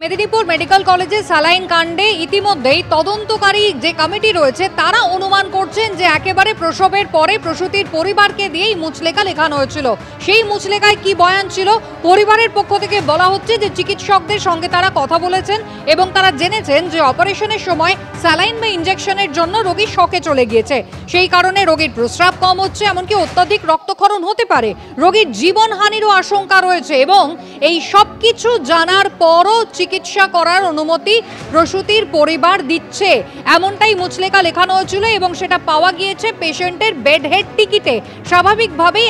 Medinipur medical কলেজে saline কাণ্ডে ইতিমধ্যেই তদন্তকারী যে কমিটি রয়েছে তারা অনুমান করছেন যে একেবারে প্রসবের পরে প্রসূতির পরিবারকে দিয়েই মুচলেখা লেখানো হয়েছিল। সেই মুচলেখায় কি বয়ান ছিল? পরিবারের পক্ষ থেকে বলা হচ্ছে যে চিকিৎসকদের সঙ্গে তারা কথা বলেছেন এবং তারা জেনেছেন যে অপারেশনের সময় স্যালাইন বা ইনজেকশনের জন্য রোগী শকে চলে গিয়েছে। সেই কারণে রোগীর প্রস্রাব কম হচ্ছে, এমনকি অত্যাধিক রক্তক্ষরণ হতে পারে, রোগীর জীবনহানিরও আশঙ্কা রয়েছে এবং এই সব কিছু জানার পরও চিকিৎসা করার অনুমতি প্রসূতির পরিবার দিচ্ছে, এমনটাই মুচলেখা লেখানো হয়েছিল এবং সেটা পাওয়া গিয়েছে পেশেন্টের বেড হেড টিকিটে। স্বাভাবিকভাবেই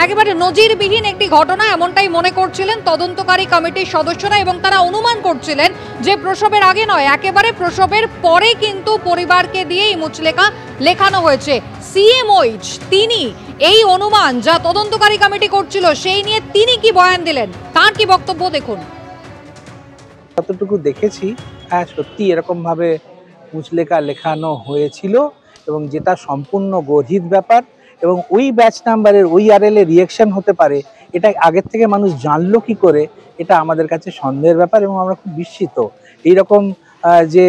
একেবারে নজিরবিহীন একটি ঘটনা এমনটাই মনে করছিলেন তদন্তকারী কমিটির সদস্যরা এবং তারা অনুমান করছিলেন যে প্রসবের আগে নয়, একেবারে প্রসবের পরে কিন্তু পরিবারকে দিয়ে এই মুচলেখা লেখানো হয়েছে। সিএমওইচ তিনি এই অনুমান যা তদন্তকারী কমিটি করছিল সেই নিয়ে তিনি কি বয়ান দিলেন, তার কি বক্তব্য দেখুন। যতটুকু দেখেছি, হ্যাঁ সত্যি এরকম ভাবে মুচলেখা লেখানো হয়েছিল এবং যেটা সম্পূর্ণ গর্হিত ব্যাপার এবং ওই ব্যাচ নাম্বারের ওই আরএল এর রিঅ্যাকশন হতে পারে, এটা আগের থেকে মানুষ জানলো কি করে, এটা আমাদের কাছে সন্দেহের ব্যাপার এবং আমরা খুব বিস্মিত। এইরকম যে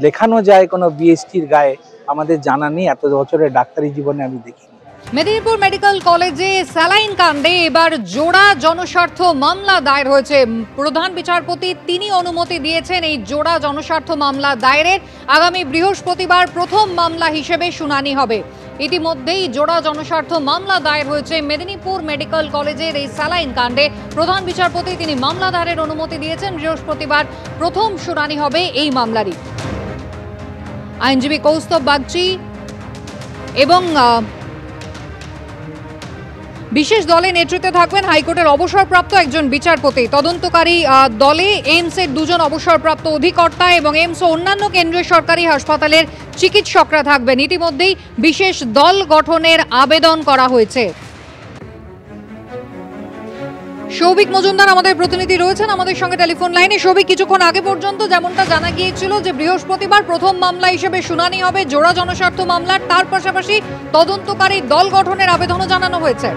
লেখানো যায় কোনো বিএসটির গায়ে আমাদের জানা নেই, এত বছরের ডাক্তারি জীবনে আমি দেখিনি। মেদিনীপুর মেডিকেল কলেজে স্যালাইন কাণ্ডে এবার জোড়া জনস্বার্থ মামলা দায়ের হয়েছে। প্রধান বিচারপতি তিনি অনুমতি দিয়েছেন এই জোড়া জনস্বার্থ মামলা দায়েরের। আগামী বৃহস্পতিবার প্রথম মামলা হিসেবে শুনানি হবে। ইতিমধ্যেই জোড়া জনস্বার্থ মামলা দায়ের হয়েছে মেদিনীপুর মেডিকেল কলেজের এই স্যালাইন কাণ্ডে। প্রধান বিচারপতি তিনি মামলা দায়েরের অনুমতি দিয়েছেন। বৃহস্পতিবার প্রথম শুনানি হবে এই মামলারই। আইনজীবী কৌস্তব বাগচি এবং বিশেষ দলে নেতৃত্বে থাকবেন হাইকোর্টের অবসরপ্রাপ্ত একজন বিচারপতি। তদন্তকারী দলে এইমসের দুজন অবসরপ্রাপ্ত অধিকর্তা এবং এইমস ও অন্যান্য কেন্দ্রীয় সরকারি হাসপাতালের চিকিৎসকরা থাকবেন। ইতিমধ্যেই বিশেষ দল গঠনের আবেদন করা হয়েছে। সৌভিক মজুমদার আমাদের প্রতিনিধি রয়েছেন আমাদের সঙ্গে টেলিফোন লাইনে। সৌভিক, কিছুক্ষণ আগে পর্যন্ত যেমনটা জানা গিয়েছিল যে বৃহস্পতিবার প্রথম মামলা হিসেবে শুনানি হবে জোড়া জনস্বার্থ মামলার, তার পাশাপাশি তদন্তকারী দল গঠনের আবেদনও জানানো হয়েছে।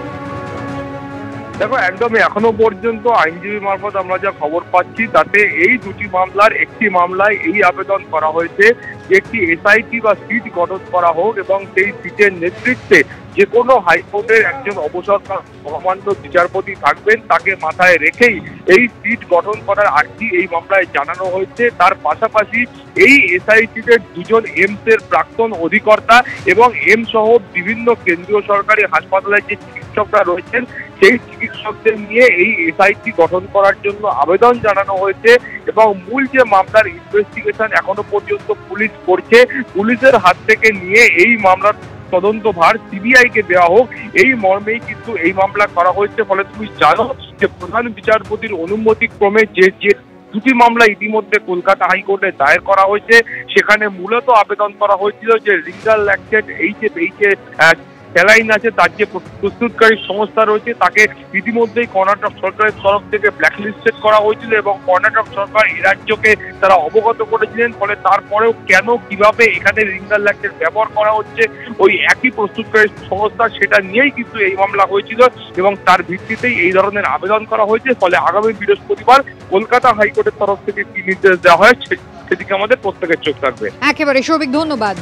দেখো, একদমই এখনো পর্যন্ত আইনজীবী মারফত আমরা যা খবর পাচ্ছি তাতে এই দুটি মামলার একটি মামলায় এই আবেদন করা হয়েছে যে একটি এসআইটি বা সিট গঠন করা হোক এবং সেই সিটের নেতৃত্বে যে কোনো হাইকোর্টের একজন অবসরপ্রাপ্ত মহামান্য বিচারপতি থাকবেন, তাকে মাথায় রেখেই এই সিট গঠন করার আর্জি এই মামলায় জানানো হয়েছে। তার পাশাপাশি এই এসআইটিতে দুজন এইমসের প্রাক্তন অধিকর্তা এবং এইমস সহ বিভিন্ন কেন্দ্রীয় সরকারি হাসপাতালের যে চিকিৎসকরা রয়েছেন সেই চিকিৎসকদের নিয়ে এই এসআইটি গঠন করার জন্য আবেদন জানানো হয়েছে এবং মূল যে মামলার ইনভেস্টিগেশন এখনো পর্যন্ত পুলিশ করছে, পুলিশের হাত থেকে নিয়ে এই মামলার তদন্তভার সিবিআই কে দেওয়া হোক, এই মর্মেই কিন্তু এই মামলা করা হয়েছে। ফলে তুমি জানো যে প্রধান বিচারপতির অনুমতি ক্রমে যে দুটি মামলা ইতিমধ্যে কলকাতা হাইকোর্টে দায়ের করা হয়েছে, সেখানে মূলত আবেদন করা হয়েছিল যে রিঙ্গাল ল্যাকটেট এই যে স্যালাইন আছে তার যে প্রস্তুতকারী সংস্থা রয়েছে তাকে ইতিমধ্যেই কর্ণাটক সরকারের তরফ থেকে ব্ল্যাকলিস্টেড করা হয়েছিল এবং কর্ণাটক সরকার এই রাজ্যকে তারা অবগত করেছিলেন। ফলে তারপরেও কেন কিভাবে এখানে রিঙ্গাল ল্যাকটেট ব্যবহার করা হচ্ছে ওই একই প্রস্তুতকারী সংস্থা, সেটা নিয়েই কিন্তু এই মামলা হয়েছিল এবং তার ভিত্তিতেই এই ধরনের আবেদন করা হয়েছে। ফলে আগামী বৃহস্পতিবার কলকাতা হাইকোর্টের তরফ থেকে কি নির্দেশ দেওয়া হয় সেদিকে আমাদের প্রত্যেকের চোখ থাকবে। একেবারে সৌভিক, ধন্যবাদ।